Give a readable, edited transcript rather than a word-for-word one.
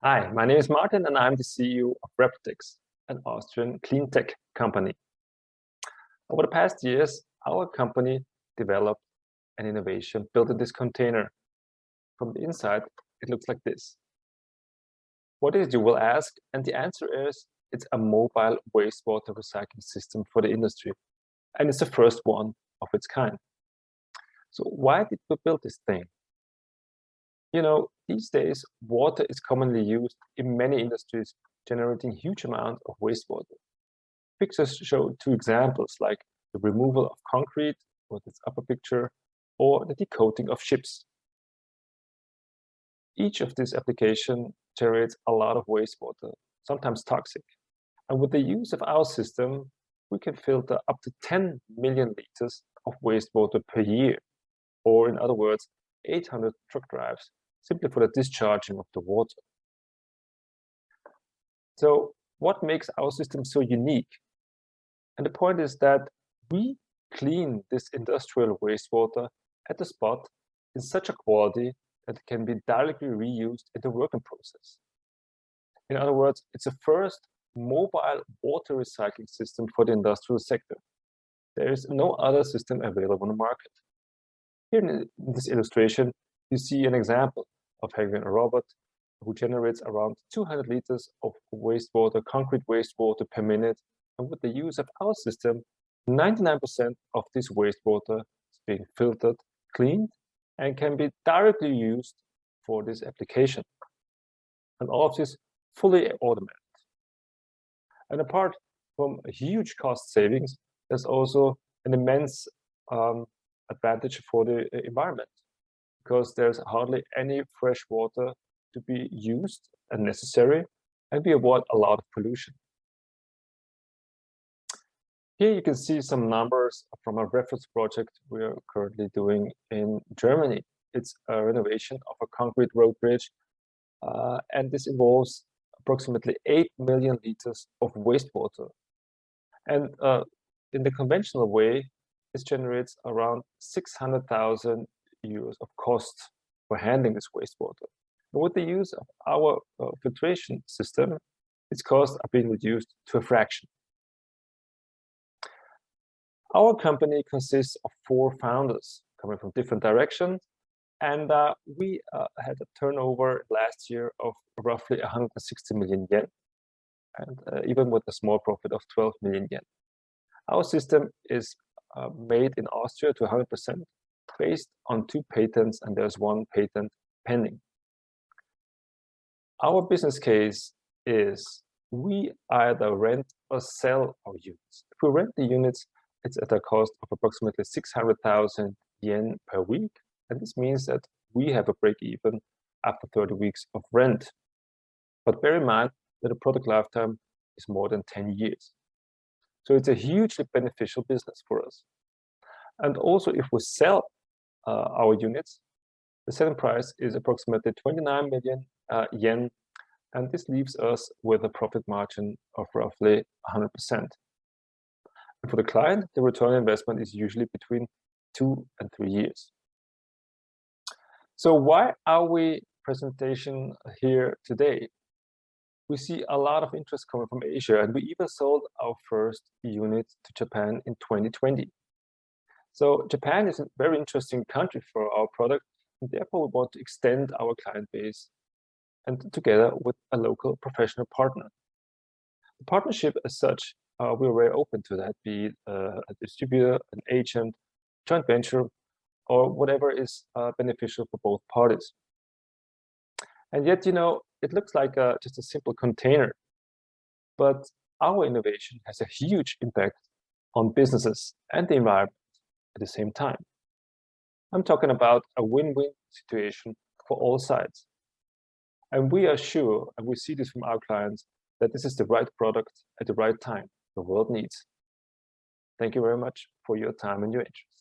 Hi, my name is Martin and I'm the CEO of Reprotex, an Austrian clean tech company. Over the past years, our company developed an innovation built in this container. From the inside, it looks like this. What is it, you will ask? And the answer is, it's a mobile wastewater recycling system for the industry. And it's the first one of its kind. So why did we build this thing? You know, these days, water is commonly used in many industries, generating huge amounts of wastewater. Pictures show two examples, like the removal of concrete, with its upper picture, or the decoating of ships. Each of these applications generates a lot of wastewater, sometimes toxic. And with the use of our system, we can filter up to 10 million liters of wastewater per year, or in other words, 800 truck drives, simply for the discharging of the water. So what makes our system so unique? And the point is that we clean this industrial wastewater at the spot in such a quality that it can be directly reused in the working process. In other words, it's the first mobile water recycling system for the industrial sector. There is no other system available on the market. Here in this illustration, you see an example of having a robot who generates around 200 liters of wastewater, concrete wastewater per minute. And with the use of our system, 99% of this wastewater is being filtered, cleaned, and can be directly used for this application. And all of this fully automated. And apart from huge cost savings, there's also an immense advantage for the environment, because there's hardly any fresh water to be used and necessary, and we avoid a lot of pollution. Here you can see some numbers from a reference project we are currently doing in Germany. It's a renovation of a concrete road bridge, and this involves approximately 8 million liters of wastewater. And in the conventional way, this generates around 600,000 euros of cost for handling this wastewater. And with the use of our filtration system, its costs are being reduced to a fraction. Our company consists of 4 founders coming from different directions, and we had a turnover last year of roughly 160 million yen, and even with a small profit of 12 million yen. Our system is made in Austria to 100%, based on 2 patents, and there's 1 patent pending. Our business case is we either rent or sell our units. If we rent the units, it's at a cost of approximately 600,000 yen per week. And this means that we have a break even after 30 weeks of rent. But bear in mind that the product lifetime is more than 10 years. So it's a hugely beneficial business for us. And also, if we sell our units, the selling price is approximately 29 million yen, and this leaves us with a profit margin of roughly 100%. And for the client, the return on investment is usually between 2 and 3 years. So why are we presentation here today? We see a lot of interest coming from Asia, and we even sold our first unit to Japan in 2020. So Japan is a very interesting country for our product, and therefore we want to extend our client base and together with a local professional partner. The partnership as such, we're very open to that, be it a distributor, an agent, joint venture, or whatever is beneficial for both parties. And yet, you know, it looks like just a simple container, but our innovation has a huge impact on businesses and the environment at the same time. I'm talking about a win-win situation for all sides. And we are sure, and we see this from our clients, that this is the right product at the right time the world needs. Thank you very much for your time and your interest.